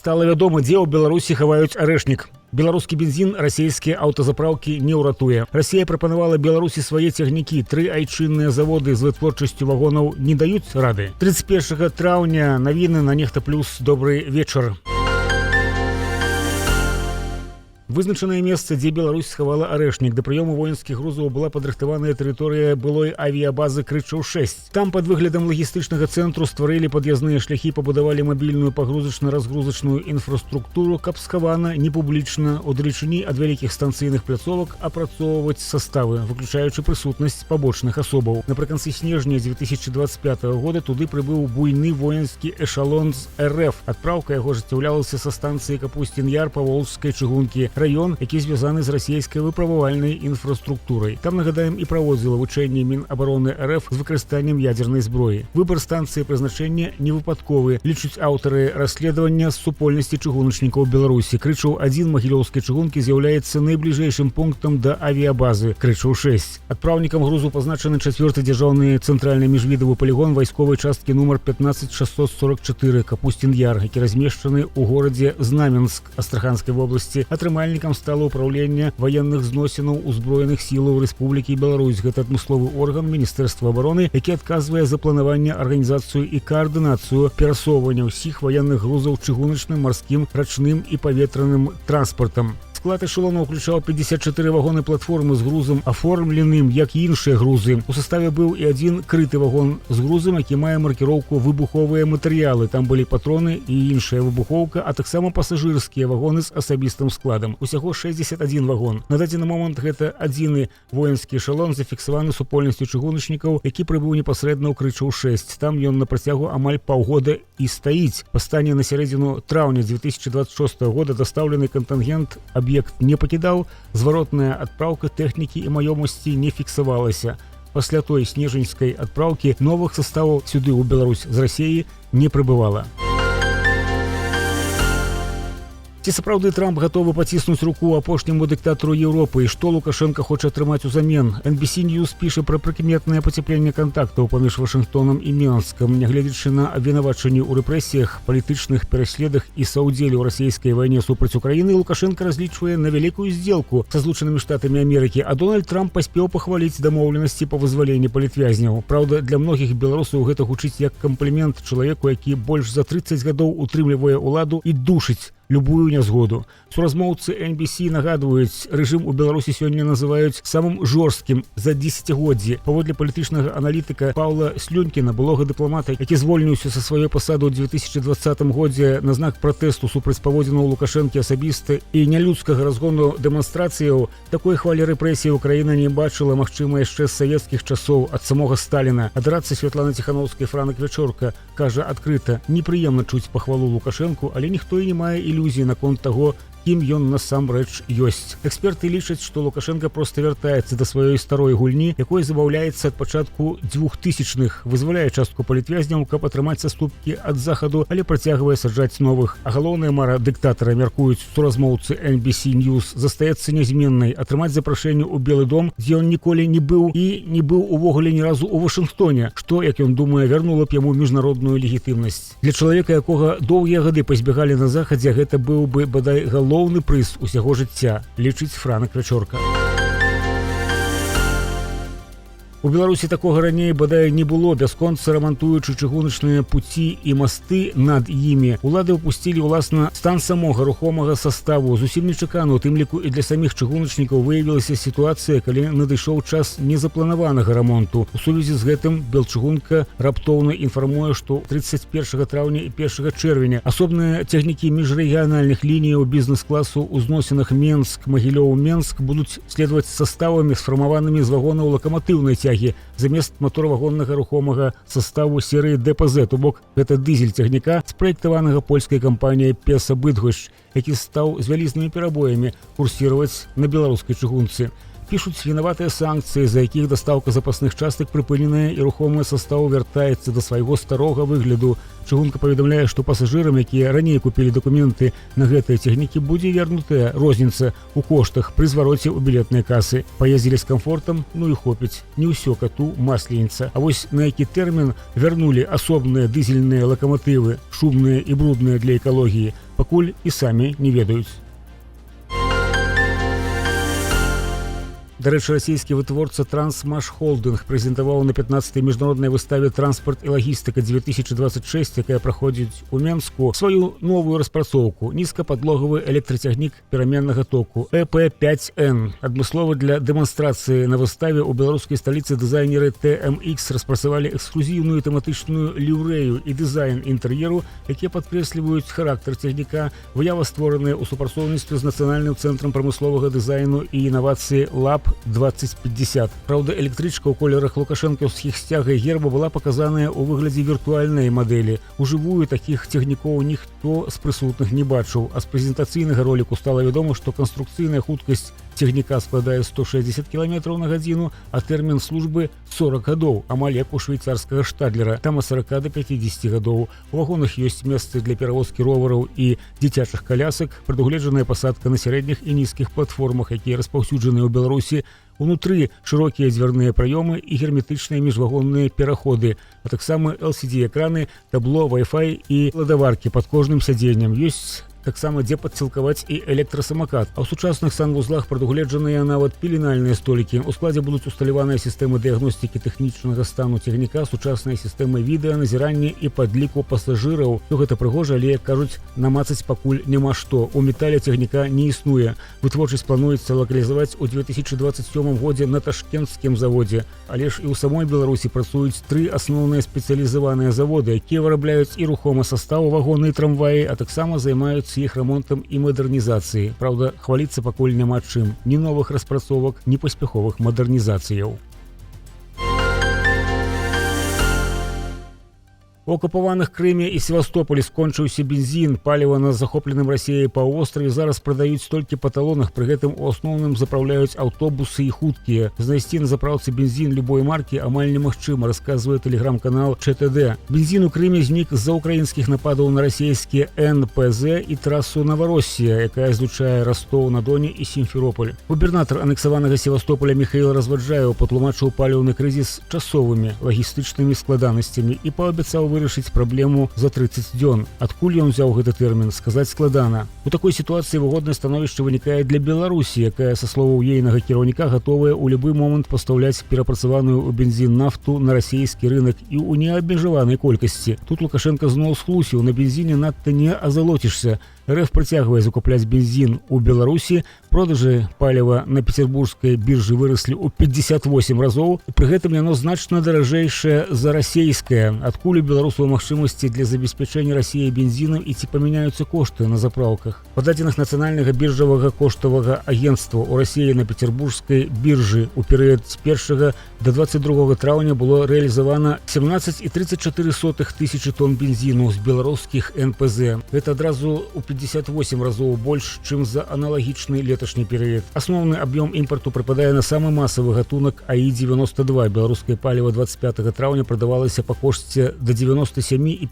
Стала вядома, дзе ў Беларусі хаваюць арэшнік. Беларускі бензін расійскія аўтазапраўкі не ўратуе. Расія прапанавала Беларусі свае цягнікі. 3 айчынныя заводы з вытворчасцю вагонаў не даюць рады. 31 траўня навіны на Нехта Плюс. Добрый вечар. Вызначанае месца, дзе Беларусь схавала арэшнік. Да прыёму воінскіх грузаў была падрыхтаваная тэрыторыя былой авіябазы Крычаў-6. Там пад выглядам лагістычнага цэнтру стварылі пад'язныя шляхі, пабудавалі мабільную пагрузачна-разгрузачную інфраструктуру, каб схавана непублічна удалечыні ад вялікіх станцыйных пляцовак апрацоўваць саставы, выключаючы прысутнасць пабочных асобаў. Напрыканцы снежня 2025 года туды прыбыў буйны воінскі эшалон з РФ. Адпраўка яго ажыццяўлялася са станцыі Капусцін-Яр Паволжскай чыгункі, раён, які звязаны з расійскай выпрабавальнай інфраструктурай. Там, нагадаем, і праводзіла вучэнні Мінабароны РФ з выкарыстаннем ядзернай зброі. Выбар станцыі прызначэння не выпадковы, лічуць аўтары расследавання з супольнасці чыгуначнікаў Беларусі. Крычаў-1 магілёўскай чыгункі з'яўляецца найбліжэйшым пунктам да авіябазы Крычаў-6. Адпраўнікам грузу пазначаны 4-й дзяржаўны цэнтральны міжвідавы палігон вайсковай часткі нумар 15644 Капусцін-Яр, які размешчаны ў горадзе Знаменск Астраханскай вобласці. Атрымальнікам стала ўпраўленне ваенных зносінаў узброеных сілаў Рэспублікі Беларусь. Гэта адмысловы орган Міністэрства абароны, які адказвае за планаванне, арганізацыю і каардынацыю перасоўвання ўсіх ваенных грузаў чыгуначным, марскім, рачным і паветраным транспартам. Склад эшелона ўключаў 54 вагоны платформы з грузам, аформленым як і іншыя грузы. У саставе быў і один крыты вагон з грузам, які мае маркіроўку выбуховыя матэрыялы. Там былі патроны і іншая выбухоўка, а таксама пасажырскія вагоны з асабістым складам. Усяго 61 вагон. На дадзены момант гэта адзіны воінскі эшелон, зафіксаваны супольнасцю чыгуначнікаў, які прыбыў непасрэдна ў Крычаў-6. Там ён на працягу амаль паўгода і стаіць. Па стане на сярэдзіну траўня 2026 года дастаўлены кантынгент аб'ект не пакідаў, зваротная адпраўка тэхнікі і маёмасці не фіксавалася. Пасля той снежаньскай адпраўкі новых саставаў сюды ў Беларусь з Расіі не прыбывала. Ці сапраўды Трамп гатовы паціснуць руку апошняму дыктатару Еўропы, і што Лукашенка хоча атрымаць узамен? NBC News піша пра прыкметнае пацяпленне кантактаў паміж Вашынгтонам і Мінскам. Нягледзячы на абвінавачанні ў рэпрэсіях, палітычных пераследах і саўдзеле ў расійскай вайне супраць Украіны, Лукашенка разлічвае на вялікую здзелку са Злучанымі Штатамі Амерыкі, а Дональд Трамп паспеў пахваліць дамоўленасці па вызваленні палітвязняў. Праўда, для многіх беларусаў гэта гучыць як камплімент чалавеку, які больш за 30 гадоў утрымлівае ўладу і душыць любую нязгоду. Суразмоўцы NBC нагадваюць, рэжым у Беларусі сёння называюць самым жорсткім за дзесяцігоддзі. Паводле палітычнага аналітыка Паўла Слюнькіна, былога дыпламата, які звольніўся са сваёй пасады ў 2020 годзе на знак пратэсту супраць паводзінаў Лукашэнкі асабіста і нялюдскага разгону дэманстрацыяў, такой хвалі рэпрэсій Украіна не бачыла, магчыма, яшчэ з савецкіх часоў ад самога Сталіна. Адрацца Святланы Ціханаўскай Франак Вячорка кажа адкрыта: непрыемна чуць пахвалу Лукашэнку, але ніхто і не мае ілюзій наконт таго, кім ён насамрэч ёсць. Эксперты лічаць, што Лукашенка проста вяртаецца да сваёй старой гульні, якой забаўляецца ад пачатку 2000-х, вызваляе частку палітвязняў, каб атрымаць саступкі ад захаду, але працягвае саджаць новых. А галоўная мара дыктатара, мяркуюць суразмоўцы NBC News, застаецца нязменнай: атрымаць запрашэнне ў Белы дом, дзе ён ніколі не быў і не быў увогуле ні разу ў Вашынгтоне, што, як ён думае, вярнула б яму міжнародную легітымнасць. Для чалавека, якога доўгія гады пазбягалі на захадзе, гэта быў бы бадай галоўны прыз усяго жыцця, лічыць Франак Вячорка. У Беларусі такога раней бадай не было, бясконца рамантуючы чыгуначныя пуці і масты над імі. Улады ўпусцілі ўласна стан самога рухомага саставу. Зусім нечакана, у тым ліку і для саміх чыгуначнікаў, выявілася сітуацыя, калі надышоў час незапланаванага рамонту. У сувязі з гэтым Белчыгунка раптоўна інфармуе, што 31 траўня і 1 чэрвеня асобныя цягнікі міжрэгіянальных лініяў бізнес-класу ў зносінах Менск-Магілёў-Менск будуць следаваць саставамі, сфармаванымі з вагонаў лакаматыўнай цягі замест моторвагоннага рухомага саставу серыі ДПЗ, то бок гэта дызель цягніка, спраектаванага польскай кампаніяй Песа Быдгощ, які стаў з вялізнымі перабоямі курсіраваць на беларускай чыгунцы. Пішуць вінаватыя санкцыі, за якіх дастаўка запасных частак прыпыненая і рухомы састаў вяртаецца да свайго старога выгляду. Чыгунка паведамляе, што пасажырам, якія раней купілі дакументы на гэтыя цягнікі, будзе вернутая розніца ў коштах пры звароце ў білетныя касы. Паездзілі з камфортам, ну і хопіць. Не ўсё кату масленіца. А вось на які тэрмін вярнулі асобныя дызельныя лакаматывы, шумныя і брудныя для экалогіі, пакуль і самі не ведаюць. Дарэчы, расійскі вытворца «Трансмаш Холдинг» прэзентаваў на 15-й міжнароднай выставе «Транспорт і лагістыка-2026», якая праходзіць у Менску, сваю новую распрацоўку – нізкападлогавы электрацягнік пераменнага току EP5N. Адмыслова для дэманстрацыі на выставе ў беларускай сталіцы дызайнеры TMX распрацавалі эксклюзіўную тэматычную ліўрэю і дызайн інтэр'еру, якія падкрэсліваюць характар цягніка, выява створаная ў супрацоўніцтве з Нацыянальным цэнтрам прамысловага дызайну і інавацыі «Лаб 2050. Праўда, электрычка ў колерах лукашэнкаўскіх сцяга і герба была паказаная ў выглядзе віртуальнай мадэлі. Ужывую такіх цягнікоў ніхто з прысутных не бачыў, а з прэзентацыйнага роліку стала вядома, што канструкцыйная хуткасць цягніка складае 160 км на гадзіну, а тэрмін службы 40 гадоў, амаль як у швейцарскага штадлера, там ад 40 до 50 гадоў. У вагонах ёсць месцы для перавозкі ровараў і дзіцячых калясак, прадугледжаная пасадка на сярэдніх і нізкіх платформах, якія распаўсюджаныя ў Беларусі. Унутры шырокія дзвярныя праёмы і герметычныя міжвагонныя пераходы, а таксама LCD-экраны, табло, Wi-Fi і ладаваркі пад кожным сядзеннем. Ёсць таксама дзе падсцілкаваць і электрасамакат. А ў сучасных санвузлах прадугледжаныя нават пеленальныя столікі. У складзе будуць усталяваныя сістэмы дыягностыкі тэхнічнага стану цягніка, сучасныя сістэмы відэаназірання і падліку пасажыраў. Усё гэта прыгожа, але, як кажуць, намацаць пакуль няма што. У метале цягніка не існуе. Вытворчасць плануецца лакалізаваць у 2027 годзе на ташкенцкім заводзе. Але ж і ў самой Беларусі працуюць 3 асноўныя спецыялізаваныя заводы, якія вырабляюць і рухомы састаў, вагоны і трамваі, а таксама займаюцца іх рамонтам і мадэрнізацыі. Праўда, хваліцца пакуль няма чым. Ні новых распрацовак, ні паспяховых мадэрнізацыяў. У акупаваных Крыме і Севастополі скончыўся бензін. Паліва на захопленым Расіяй паўвостраве зараз прадаюць толькі па талонах, пры гэтым у асноўным запраўляюць аўтобусы і хуткія. Знайсці на запраўцы бензін любой маркі амаль немагчыма, расказвае тэлеграм-канал ЧТД. Бензін у Крыме знік з-за украінскіх нападаў на расійскія НПЗ і трасу Новороссія, якая злучае Ростов-на-Доне і Сімферополь. Губернатар анексаванага Севастополя Міхаіл Разваджаеў патлумачыў паліўны крызіс часовымі лагістычнымі складанасцямі і паабяцаў вырашыць праблему за 30 дзён. Адкуль ён узяў гэты тэрмін, сказаць складана. У такой сітуацыі выгоднае становішча вынікае для Беларусі, якая, са словаў ейнага кіраўніка, гатовая ў любы момант пастаўляць перапрацаваную ў бензін нафту на расійскі рынак і ў неабмежаванай колькасці. Тут Лукашенко зноў схлусіў, на бензіне надта не азалоцішся. РФ працягвае закупляць бензін у Беларусі, продажы паліва на петербургскай біржы выраслі ў 58 разоў, і пры гэтым яно значна даражэйшае за расійскае. Адкуль у беларусаў магчымасці для забеспячэння Расіяй бензінам і ці памяняюцца кошты на запраўках? Па дадзеных нацыянальнага біржавага коштавага агенцтва у Расіі на петербургскай біржы ў перыяд з 1 до 22 траўня было рэалізавана 17,34 тысячы тонн бензіну з беларускіх НПЗ. Гэта адразу у 58 разоў больш, чым за аналагічны леташні перыяд. Асноўны аб'ём імпарту прыпадае на самы масавы гатунак АІ-92. Беларускае паліва 25 траўня прадавалася па кошце да 97,5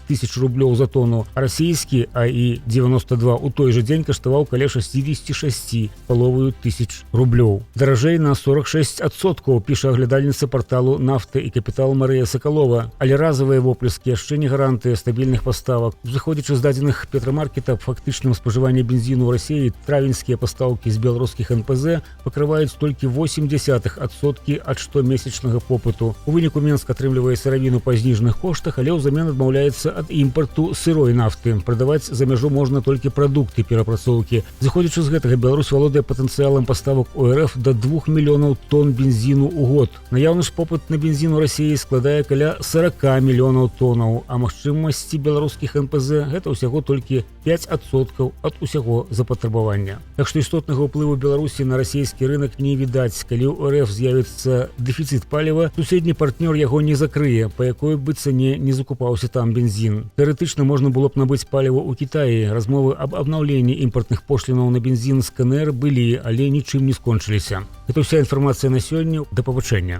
тысяч рублёў за тонну, а расійскі АІ-92 у той жа дзень каштаваў каля 66,5 тысяч рублёў. Даражэй на 46%, піша аглядальніца парталу «Нафта і капітал» Марыя Сакалова. Але разавыя воплескі яшчэ не гарантыя стабільных паставак. Зыходзячы з дадзеных Петрамаркета, фактычным спажыванне бензіну ў Расіі травеньскія пастаўкі з беларускіх НПЗ пакрываюць толькі 0,8% ад штомесячнага попыту. У выніку Менск атрымлівае сыравіну па зніжаных коштах, але ўзамен адмаўляецца ад імпарту сырой нафты. Прадаваць за мяжу можна толькі прадукты перапрацоўкі. Зыходзячы з гэтага, Беларусь валодае патэнцыялам паставак у РФ да 2 мільёнаў тонн бензіну ў год. Наяўны ж попыт на бензін у Расіі складае каля 40 мільёнаў тоннаў, а магчымасці беларускіх НПЗ гэта ўсяго толькі толькі 5% ад усяго запатрабавання. Так што істотнага ўплыву Беларусі на расійскі рынок не відаць. Калі ў РФ з'явіцца дэфіцыт паліва, суседні партнёр яго не закрые, па якой бы цане не закупаўся там бензін. Тэарэтычна можна было б набыць паліва ў Кітаі. Размовы аб абнаўленні імпартных пошлінаў на бензін з КНР былі, але нічым не скончыліся. Гэта ўся інфармацыя на сёння. Да пабачэння.